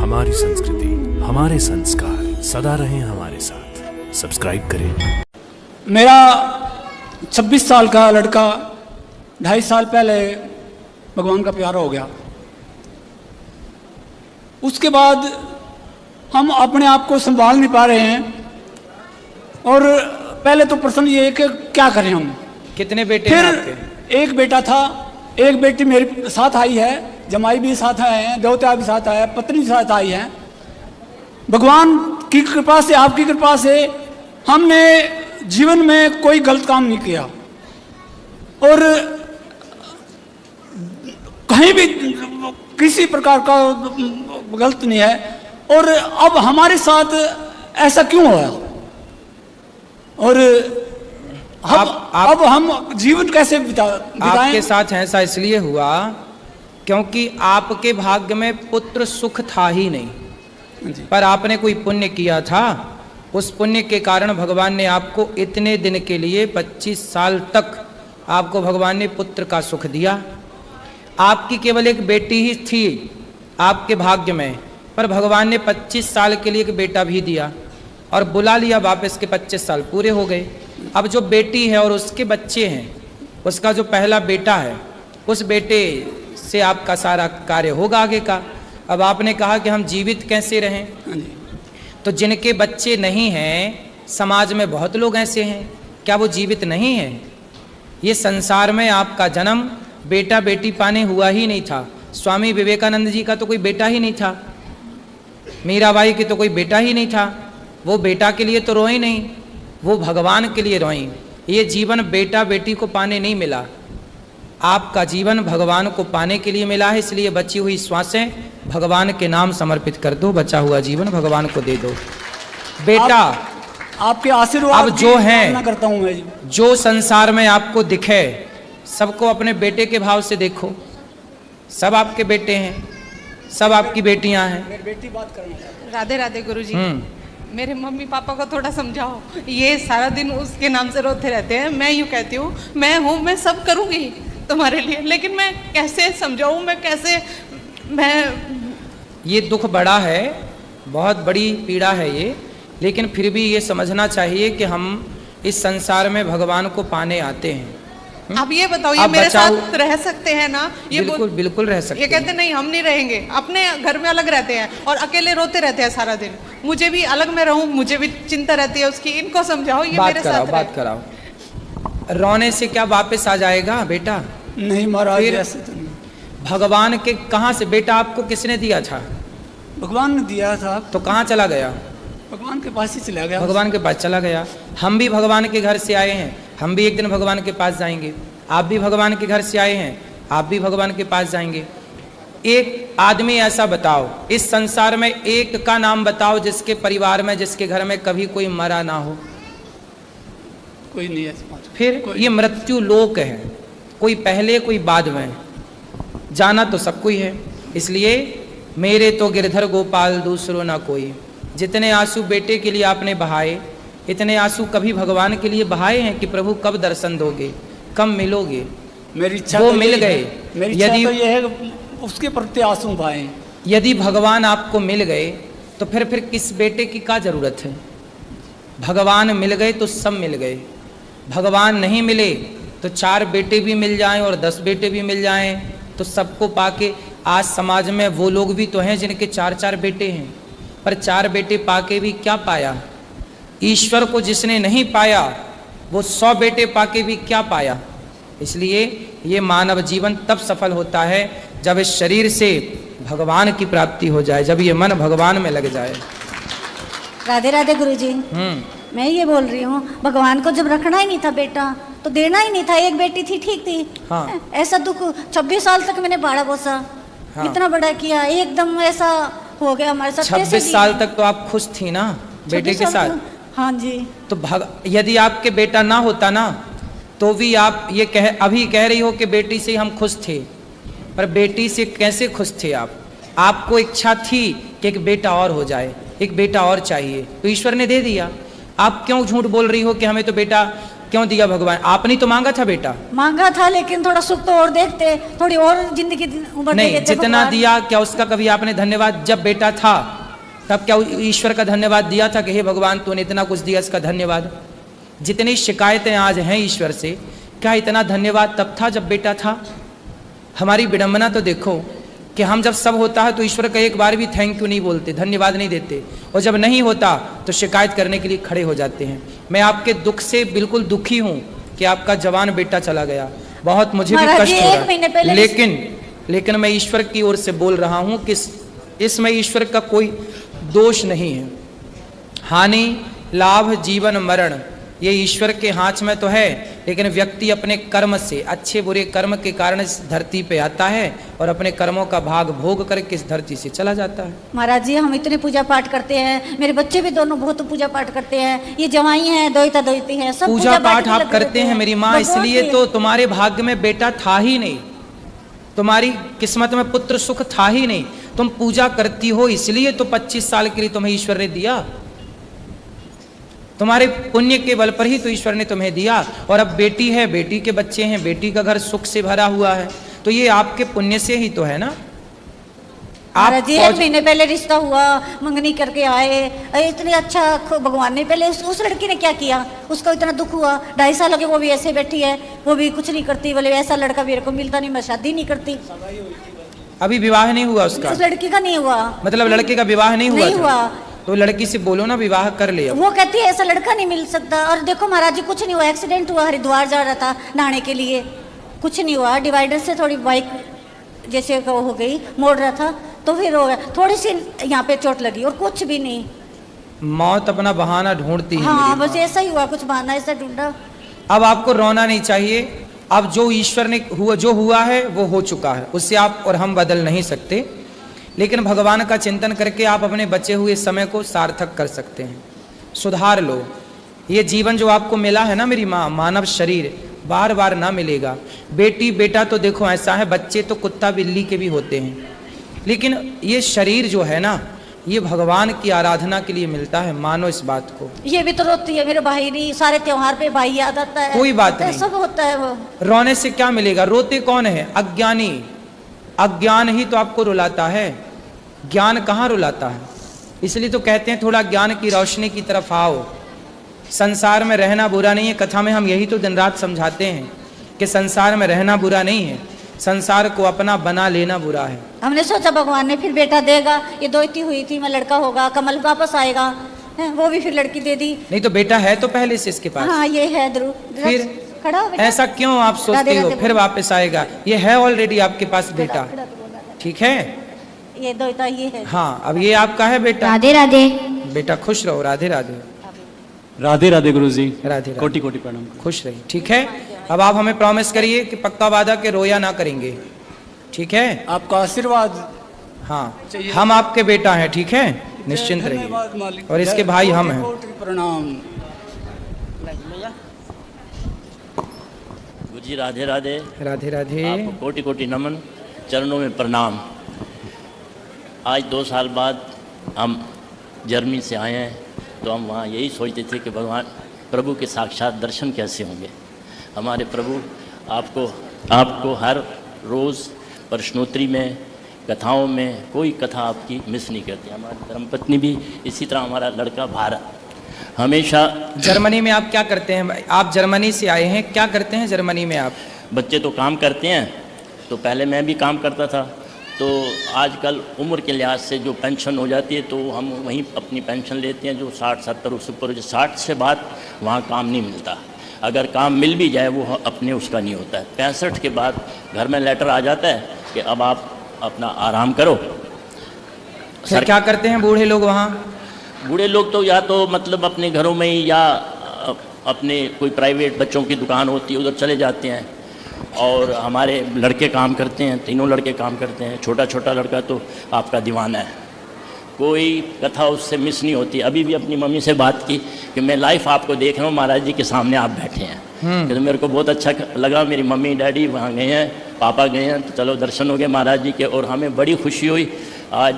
हमारी संस्कृति, हमारे संस्कार सदा रहें हमारे साथ। सब्सक्राइब करें। मेरा 26 साल का लड़का 2.5 साल पहले भगवान का प्यारा हो गया। उसके बाद हम अपने आप को संभाल नहीं पा रहे हैं। और पहले तो प्रश्न ये है कि क्या करें हम। कितने बेटे फिर हैं आपके? एक बेटा था, एक बेटी मेरे साथ आई है, जमाई भी साथ आए हैं, देवता भी साथ आया है, पत्नी भी साथ आई है। भगवान की कृपा से, आपकी कृपा से हमने जीवन में कोई गलत काम नहीं किया और कहीं भी किसी प्रकार का गलत नहीं है। और अब हमारे साथ ऐसा क्यों हुआ और अब हम जीवन कैसे बिताएं? आपके साथ ऐसा इसलिए हुआ क्योंकि आपके भाग्य में पुत्र सुख था ही नहीं, पर आपने कोई पुण्य किया था। उस पुण्य के कारण भगवान ने आपको इतने दिन के लिए 25 साल तक आपको भगवान ने पुत्र का सुख दिया। आपकी केवल एक बेटी ही थी आपके भाग्य में, पर भगवान ने 25 साल के लिए एक बेटा भी दिया और बुला लिया वापस के 25 साल पूरे हो गए। अब जो बेटी है और उसके बच्चे हैं, उसका जो पहला बेटा है, उस बेटे से आपका सारा कार्य होगा आगे का। अब आपने कहा कि हम जीवित कैसे रहें, तो जिनके बच्चे नहीं हैं, समाज में बहुत लोग ऐसे हैं, क्या वो जीवित नहीं हैं? ये संसार में आपका जन्म बेटा बेटी पाने हुआ ही नहीं था। स्वामी विवेकानंद जी का तो कोई बेटा ही नहीं था, मीराबाई की तो कोई बेटा ही नहीं था। वो बेटा के लिए तो रोई नहीं, वो भगवान के लिए रोई। ये जीवन बेटा बेटी को पाने नहीं मिला, आपका जीवन भगवान को पाने के लिए मिला है। इसलिए बची हुई श्वासें भगवान के नाम समर्पित कर दो, बचा हुआ जीवन भगवान को दे दो। बेटा आपके आशीर्वाद अब जो है, करता हूं मैं, जो संसार में आपको दिखे, सबको अपने बेटे के भाव से देखो। सब आपके बेटे हैं, सब आपकी बेटियां हैं। मेरी बेटी बात करना। राधे राधे गुरुजी। मेरे मम्मी पापा को थोड़ा समझाओ, ये सारा दिन उसके नाम से रोते रहते हैं। मैं यूँ कहती हूँ, मैं सब करूँगी तुम्हारे लिए, लेकिन मैं कैसे समझाऊँ, ये दुख बड़ा है, बहुत बड़ी पीड़ा है ये, लेकिन फिर भी ये समझना चाहिए कि हम इस संसार में भगवान को पाने आते हैं। आप ये बताओ, ये मेरे साथ रह सकते हैं ना? ये बिल्कुल बिल्कुल रह सकते हैं। ये कहते नहीं हम नहीं रहेंगे, अपने घर में अलग रहते हैं और अकेले रोते रहते हैं सारा दिन। मुझे भी अलग में रहूं, मुझे भी चिंता रहती है उसकी। इनको समझाओ, ये मेरे साथ बात कराओ। रोने से क्या वापस आ जाएगा बेटा? नहीं महाराज, ऐसे तो नहीं। भगवान के कहाँ से बेटा आपको किसने दिया था? भगवान ने दिया था। तो कहाँ चला गया? भगवान के पास ही चला गया। भगवान के पास चला गया। हम भी भगवान के घर से आए हैं, हम भी एक दिन भगवान के पास जाएंगे। आप भी भगवान के घर से आए हैं, आप भी भगवान के पास जाएंगे। एक आदमी ऐसा बताओ, इस संसार में एक का नाम बताओ जिसके परिवार में, जिसके घर में कभी कोई मरा ना हो। कोई नहीं है। फिर ये मृत्यु लोक है, कोई पहले कोई बाद में, जाना तो सबको ही है। इसलिए मेरे तो गिरधर गोपाल दूसरो ना कोई। जितने आंसू बेटे के लिए आपने बहाए, इतने आंसू कभी भगवान के लिए बहाए हैं कि प्रभु कब दर्शन दोगे, कब मिलोगे? मेरी इच्छा वो तो मिल गए। मेरी इच्छा तो ये है कि उसके प्रति आंसू बहाएं। यदि भगवान आपको मिल गए तो फिर किस बेटे की क्या जरूरत है? भगवान मिल गए तो सब मिल गए। भगवान नहीं मिले तो 4 बेटे भी मिल जाएं और 10 बेटे भी मिल जाएं तो सबको पाके, आज समाज में वो लोग भी तो हैं जिनके 4-4 बेटे हैं, पर 4 बेटे पाके भी क्या पाया? ईश्वर को जिसने नहीं पाया वो 100 बेटे पाके भी क्या पाया? इसलिए ये मानव जीवन तब सफल होता है जब इस शरीर से भगवान की प्राप्ति हो जाए, जब ये मन भगवान में लग जाए। राधे राधे गुरुजी। मैं ये बोल रही हूँ, भगवान को जब रखना ही नहीं था बेटा तो देना ही नहीं था। एक बेटी थी, ठीक थी। हाँ। ऐसा दुख 26 साल तक मैंने बाड़ा बोसा। हाँ। इतना बड़ा किया, एकदम ऐसा हो गया हमारे साथ। 26 साल तक तो आप खुश थी ना बेटे के साथ? हाँ जी। तो यदि आपके बेटा ना होता ना तो भी आप ये अभी कह रही हो कि बेटी से हम खुश थे, पर बेटी से कैसे खुश थे आप? आपको इच्छा थी कि एक बेटा और हो जाए, एक बेटा और चाहिए, तो ईश्वर ने दे दिया। आप क्यों झूठ बोल रही हो कि हमें तो बेटा क्यों दिया भगवान? आपने तो मांगा था बेटा। मांगा था, लेकिन थोड़ा सुख तो और देखते, थोड़ी और जिंदगी उम्र दे नहीं, देते जितना भगवान। दिया क्या उसका कभी आपने धन्यवाद, जब बेटा था तब क्या ईश्वर का धन्यवाद दिया था कि हे भगवान तूने इतना कुछ दिया, इसका धन्यवाद? जितनी शिकायतें आज हैं ईश्वर से, क्या इतना धन्यवाद तब था जब बेटा था? हमारी विडंबना तो देखो कि हम जब सब होता है तो ईश्वर का एक बार भी थैंक यू नहीं बोलते, धन्यवाद नहीं देते, और जब नहीं होता तो शिकायत करने के लिए खड़े हो जाते हैं। मैं आपके दुख से बिल्कुल दुखी हूं कि आपका जवान बेटा चला गया, बहुत मुझे भी कष्ट हो रहा है, लेकिन मैं ईश्वर की ओर से बोल रहा हूं कि इसमें ईश्वर का कोई दोष नहीं है। हानि लाभ जीवन मरण ये ईश्वर के हाथ में तो है, लेकिन व्यक्ति अपने कर्म से, अच्छे बुरे कर्म के कारण इस धरती पे आता है और अपने कर्मों का भाग भोग करके इस धरती से चला जाता है। महाराज जी हम इतने पूजा पाठ करते हैं, मेरे बच्चे भी दोनों बहुत पूजा पाठ करते हैं, ये जवाई हैं, दोहिता दोहिती हैं, सब पूजा पाठ आप करते हैं मेरी माँ, इसलिए तो तुम्हारे भाग्य में बेटा था ही नहीं, तुम्हारी किस्मत में पुत्र सुख था ही नहीं। तुम पूजा करती हो इसलिए तो 25 साल के लिए तुम्हें ईश्वर ने दिया, तुम्हारे पुण्य के बल पर ही तो ईश्वर ने तुम्हें दिया। और अब बेटी है, बेटी के बच्चे हैं, बेटी का घर सुख से भरा हुआ है, तो ये आपके पुण्य से ही तो है ना। आप जी 1 महीने पहले रिश्ता हुआ, मंगनी करके आए, इतनी अच्छा भगवान ने पहले उस लड़की ने क्या किया, उसको इतना दुख हुआ, 2.5 साल हो गए वो भी ऐसे बैठी है, वो भी कुछ नहीं करती, बोले ऐसा लड़का मेरे को मिलता नहीं, मैं शादी नहीं करती। अभी विवाह नहीं हुआ उसका? उस लड़की का नहीं हुआ, मतलब लड़के का विवाह नहीं हुआ। तो लड़की से बोलो ना विवाह कर ले। वो कहती है ऐसा लड़का नहीं मिल सकता। और देखो महाराज जी कुछ नहीं हुआ, एक्सीडेंट हुआ, हरिद्वार जा रहा था नहाने के लिए, कुछ नहीं हुआ, डिवाइडर से थोड़ी बाइक जैसे हो गई, मोड़ रहा था तो फिर हो गया, थोड़ी सी यहाँ पे चोट लगी और कुछ भी नहीं। मौत अपना बहाना ढूंढती है। हाँ बस ऐसा ही हुआ, कुछ बहाना ऐसा ढूंढा। अब आपको रोना नहीं चाहिए, अब जो ईश्वर ने जो हुआ है वो हो चुका है, उससे आप और हम बदल नहीं सकते, लेकिन भगवान का चिंतन करके आप अपने बचे हुए समय को सार्थक कर सकते हैं, सुधार लो। ये जीवन जो आपको मिला है ना मेरी माँ, मानव शरीर बार बार ना मिलेगा। बेटी बेटा तो देखो ऐसा है, बच्चे तो कुत्ता बिल्ली के भी होते हैं, लेकिन ये शरीर जो है ना ये भगवान की आराधना के लिए मिलता है, मानो इस बात को। ये भी तो रोती है मेरे भाई नहीं, सारे त्योहार पे भाई याद आता है, कोई बात नहीं, सब होता है। वो रोने से क्या मिलेगा, रोते कौन है? अज्ञानी, अज्ञान ही तो आपको रुलाता है, ज्ञान कहाँ रुलाता है। इसलिए तो कहते हैं थोड़ा ज्ञान की रोशनी की तरफ आओ। संसार में रहना बुरा नहीं है, कथा में हम यही तो दिन रात समझाते हैं कि संसार में रहना बुरा नहीं है, संसार को अपना बना लेना बुरा है। हमने सोचा भगवान ने फिर बेटा देगा, ये दोहिती हुई थी, मैं लड़का होगा, कमल वापस आएगा, वो भी फिर लड़की दे दी। नहीं तो बेटा है तो पहले से इसके पास। हाँ ये है ध्रुव, फिर खड़ा हो बेटा। ऐसा क्यों आप सोचते हो फिर वापस आएगा? ये है ऑलरेडी आपके पास बेटा, ठीक है, ये दोहिता ये है। हाँ अब ये आपका है बेटा। राधे राधे बेटा, खुश रहो। राधे राधे। राधे राधे गुरुजी। राधे कोटि कोटि प्रणाम। खुश रहिए, ठीक है। अब आप हमें प्रॉमिस करिए कि पक्का वादा के रोया ना करेंगे, ठीक है? आपका आशीर्वाद। हाँ हम आपके बेटा हैं, ठीक है, निश्चिंत रहिए, और इसके भाई हम हैं। प्रणाम गुरुजी। राधे राधे। राधे राधे। आपको कोटि कोटि नमन, चरणों में प्रणाम। आज 2 साल बाद हम जर्मनी से आए हैं, तो हम वहाँ यही सोचते थे कि भगवान प्रभु के साक्षात दर्शन कैसे होंगे। हमारे प्रभु आपको हर रोज़ प्रश्नोत्तरी में, कथाओं में कोई कथा आपकी मिस नहीं करती। हमारी धर्मपत्नी भी इसी तरह, हमारा लड़का भारत हमेशा। जर्मनी में आप क्या करते हैं? आप जर्मनी से आए हैं, क्या करते हैं जर्मनी में आप? बच्चे तो काम करते हैं, तो पहले मैं भी काम करता था, तो आजकल उम्र के लिहाज से जो पेंशन हो जाती है तो हम वहीं अपनी पेंशन लेते हैं, जो 60-70 उससे ऊपर, 60 से बाद वहाँ काम नहीं मिलता। अगर काम मिल भी जाए वो अपने उसका नहीं होता है। 65 के बाद घर में लेटर आ जाता है कि अब आप अपना आराम करो। सर क्या करते हैं बूढ़े लोग वहाँ? बूढ़े लोग तो या तो मतलब अपने घरों में ही, या अपने कोई प्राइवेट बच्चों की दुकान होती है उधर चले जाते हैं, और हमारे लड़के काम करते हैं, 3 लड़के काम करते हैं। छोटा छोटा लड़का तो आपका दीवाना है, कोई कथा उससे मिस नहीं होती। अभी भी अपनी मम्मी से बात की कि मैं लाइफ आपको देख रहा हूँ, महाराज जी के सामने आप बैठे हैं, तो मेरे को बहुत अच्छा लगा। मेरी मम्मी डैडी वहाँ गए हैं, पापा गए हैं, तो चलो दर्शन हो गए महाराज जी के, और हमें बड़ी खुशी हुई। आज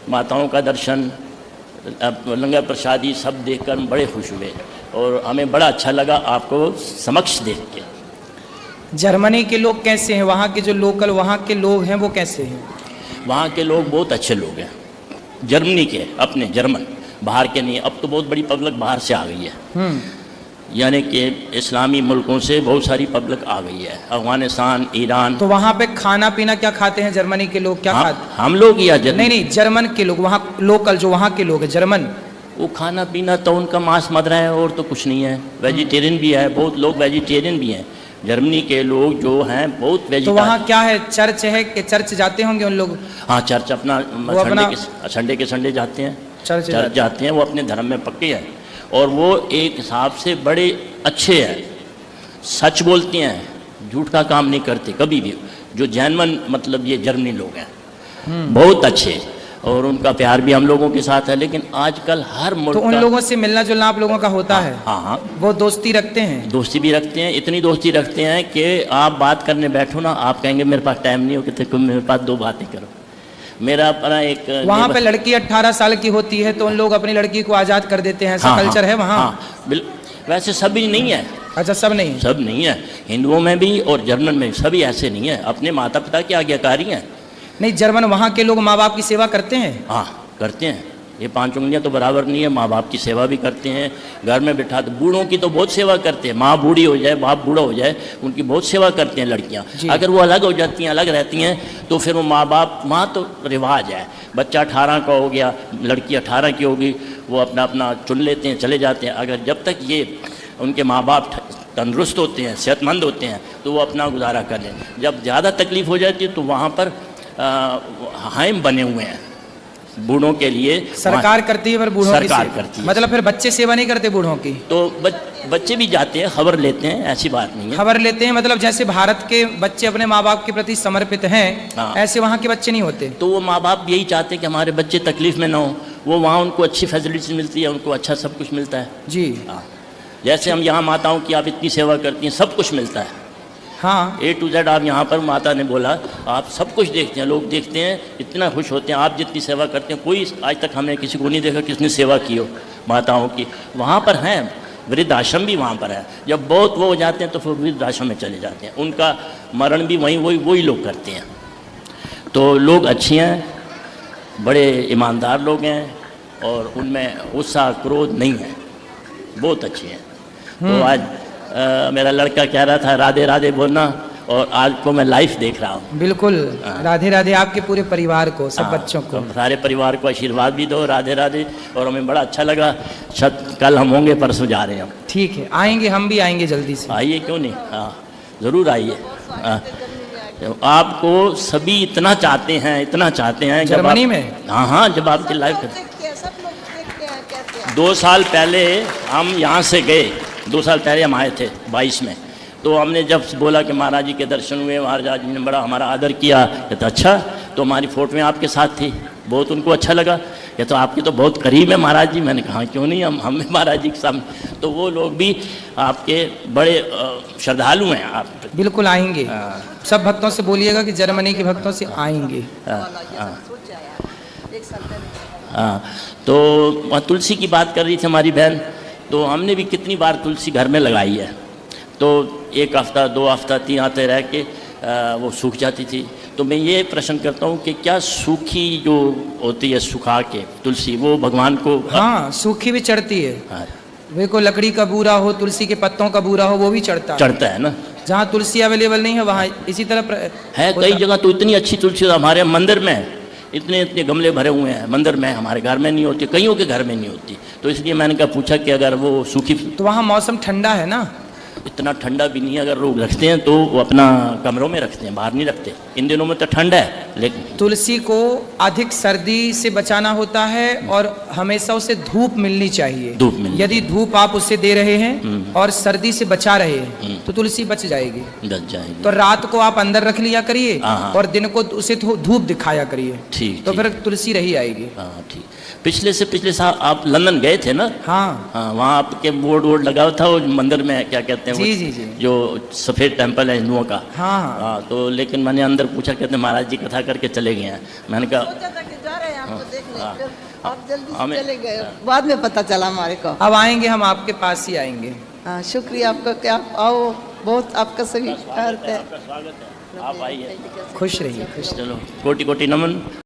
माताओं का दर्शन, लंगर प्रसादी सब देखकर हम बड़े खुश हुए। और हमें बड़ा अच्छा लगा आपको समक्ष देख के। जर्मनी के लोग कैसे हैं? वहाँ के जो लोकल वहाँ के लोग हैं वो कैसे हैं? वहाँ के लोग बहुत अच्छे लोग हैं, जर्मनी के, अपने जर्मन, बाहर के नहीं। अब तो बहुत बड़ी पब्लिक बाहर से आ गई है, यानी कि इस्लामी मुल्कों से बहुत सारी पब्लिक आ गई है, अफगानिस्तान, ईरान। तो वहाँ पे खाना पीना क्या खाते हैं जर्मनी के लोग? क्या खाते? हम लोग या नहीं, जर्मन के लोग, वहाँ लोकल जो वहाँ के लोग हैं जर्मन, वो खाना पीना तो उनका मांस मदरा है और तो कुछ नहीं है। वेजिटेरियन भी है, बहुत लोग वेजिटेरियन भी हैं। जर्मनी के लोग जो हैं बहुत वेजिटेरियन। तो वहाँ क्या है, चर्च है कि चर्च जाते होंगे उन लोग? हाँ, चर्च अपना संडे के संडे जाते हैं, चर्च जाते हैं। वो अपने धर्म में पक्के हैं और वो एक हिसाब से बड़े अच्छे हैं, सच बोलते हैं, झूठ का काम नहीं करते कभी भी। जो जैनवन मतलब ये जर्मनी लोग हैं बहुत अच्छे, और उनका प्यार भी हम लोगों के साथ है। लेकिन आजकल हर मुल्क, तो उन लोगों से मिलना जुलना आप लोगों का होता है? हाँ, वो दोस्ती रखते हैं? दोस्ती भी रखते हैं, इतनी दोस्ती रखते हैं कि आप बात करने बैठो ना, आप कहेंगे मेरे पास टाइम नहीं हो, कि मेरे पास 2 बातें करो। मेरा अपना एक वहाँ पे लड़की 18 साल की होती है तो उन लोग अपनी लड़की को आज़ाद कर देते हैं, ऐसा कल्चर है वहाँ? वैसे सभी नहीं है। अच्छा, सब नहीं? सब नहीं है, हिंदुओं में भी और जर्मन में सभी ऐसे नहीं है, अपने माता पिता की आज्ञाकारी हैं। नहीं, जर्मन वहाँ के लोग माँ बाप की सेवा करते हैं? हाँ, करते हैं। ये 5 उंगलियाँ तो बराबर नहीं है, माँ बाप की सेवा भी करते हैं। घर में बिठा दो, बूढ़ों की तो बहुत सेवा करते हैं। माँ बूढ़ी हो जाए, बाप बूढ़ा हो जाए, उनकी बहुत सेवा करते हैं लड़कियाँ। अगर वो अलग हो जाती हैं, अलग रहती हैं, तो फिर वो माँ तो रिवाज है। बच्चा 18 का हो गया, लड़की 18 की होगी, वो अपना चुन लेते हैं, चले जाते हैं। अगर जब तक ये उनके माँ बाप तंदुरुस्त होते हैं, सेहतमंद होते हैं, तो वो अपना गुजारा कर लें। जब ज़्यादा तकलीफ़ हो जाती है तो वहाँ पर हाइम बने हुए हैं बूढ़ों के लिए, सरकार करती है, पर बूढ़ों की सरकार करती है। मतलब फिर बच्चे सेवा नहीं करते बूढ़ों की? तो बच्चे भी जाते हैं, खबर लेते हैं, ऐसी बात नहीं है। खबर लेते हैं मतलब जैसे भारत के बच्चे अपने माँ बाप के प्रति समर्पित हैं, ऐसे वहाँ के बच्चे नहीं होते? तो वो माँ बाप यही चाहते हैं कि हमारे बच्चे तकलीफ में ना हो, वो वहाँ उनको अच्छी फैसिलिटी मिलती है, उनको अच्छा सब कुछ मिलता है जी। जैसे हम यहाँ माताओं की आप इतनी सेवा करती हैं, सब कुछ मिलता है। हाँ, A to Z आप यहाँ पर, माता ने बोला, आप सब कुछ देखते हैं, लोग देखते हैं, इतना खुश होते हैं। आप जितनी सेवा करते हैं, कोई आज तक हमने किसी को नहीं देखा किसने सेवा की हो माताओं की। वहाँ पर हैं, वृद्ध आश्रम भी वहाँ पर है। जब बहुत वो हो जाते हैं तो फिर वृद्ध आश्रम में चले जाते हैं, उनका मरण भी वही लोग करते हैं। तो लोग अच्छे हैं, बड़े ईमानदार लोग हैं, और उनमें उत्साह क्रोध नहीं है, बहुत अच्छे हैं। तो आज मेरा लड़का कह रहा था राधे राधे बोलना, और आज को मैं लाइव देख रहा हूँ। बिल्कुल, राधे राधे आपके पूरे परिवार को, सब बच्चों को, तो सारे परिवार को आशीर्वाद भी दो, राधे राधे। और हमें बड़ा अच्छा लगा। कल हम होंगे, परसों जा रहे हैं हम। ठीक है, आएंगे, हम भी आएंगे जल्दी से। आइए, क्यों नहीं, हाँ ज़रूर आइए। आपको सभी इतना चाहते हैं जर्मनी में। हाँ, जब आपकी लाइव करते। 2 साल पहले हम यहाँ से गए, 2 साल पहले हम आए थे 22 में। तो हमने जब बोला कि महाराज जी के दर्शन हुए, महाराज जी ने बड़ा हमारा आदर किया, कहते अच्छा। तो हमारी फ़ोटो में आपके साथ थी, बहुत उनको अच्छा लगा। ये तो आपके तो बहुत करीब है महाराज जी। मैंने कहा क्यों नहीं, हम महाराज जी के सामने। तो वो लोग भी आपके बड़े श्रद्धालु हैं। आप बिल्कुल आएंगे, सब भक्तों से बोलिएगा कि जर्मनी के भक्तों से आएंगे। तो तुलसी की बात कर रही थी हमारी बहन, तो हमने भी कितनी बार तुलसी घर में लगाई है। तो 1 हफ्ता 2 हफ्ता 3 हफ्ते रह के वो सूख जाती थी। तो मैं ये प्रश्न करता हूँ कि क्या सूखी जो होती है, सुखा के तुलसी, वो भगवान को? हाँ, सूखी भी चढ़ती है। हाँ, वे को लकड़ी का बूरा हो, तुलसी के पत्तों का बूरा हो, वो भी चढ़ता है ना। जहाँ तुलसी अवेलेबल नहीं है वहाँ इसी तरह है। कई जगह तो इतनी अच्छी तुलसी हमारे मंदिर में, इतने गमले भरे हुए हैं मंदिर में, हमारे घर में नहीं होती, कईयों के घर में नहीं होती। तो इसलिए मैंने कहा पूछा कि अगर वो सूखी, तो वहाँ मौसम ठंडा है ना? इतना ठंडा भी नहीं है। अगर लोग रखते हैं तो वो अपना कमरों में रखते हैं, बाहर नहीं रखते। इन दिनों में तो ठंडा है। लेकिन तुलसी को अधिक सर्दी से बचाना होता है और हमेशा उसे धूप मिलनी चाहिए। यदि धूप आप उसे दे रहे हैं और सर्दी से बचा रहे हैं तो तुलसी बच जाएगी। तो रात को आप अंदर रख लिया करिए और दिन को उसे धूप दिखाया करिए, ठीक, तो फिर तुलसी रही आएगी। ठीक। पिछले साल आप लंदन गए थे ना? हाँ, वहाँ आपके बोर्ड लगा था, वो मंदिर में क्या कहते हैं, हैं जी, जी, जी। जो सफ़ेद टेम्पल है हिंदुओं का। हाँ, हाँ। हाँ, तो लेकिन मैंने अंदर पूछा, कहते महाराज जी कथा करके चले गए हैं। मैंने कहा आप जल्दी से हमें- चले गए, बाद में पता चला हमारे को। अब आएंगे, हम आपके पास ही आएंगे। हाँ, शुक्रिया आपका कि आप आओ, बहुत आपका सभी अर्थ है। स्वागत है, आप आइए। खुश रहिए, खुश। चलो, कोटि कोटि नमन।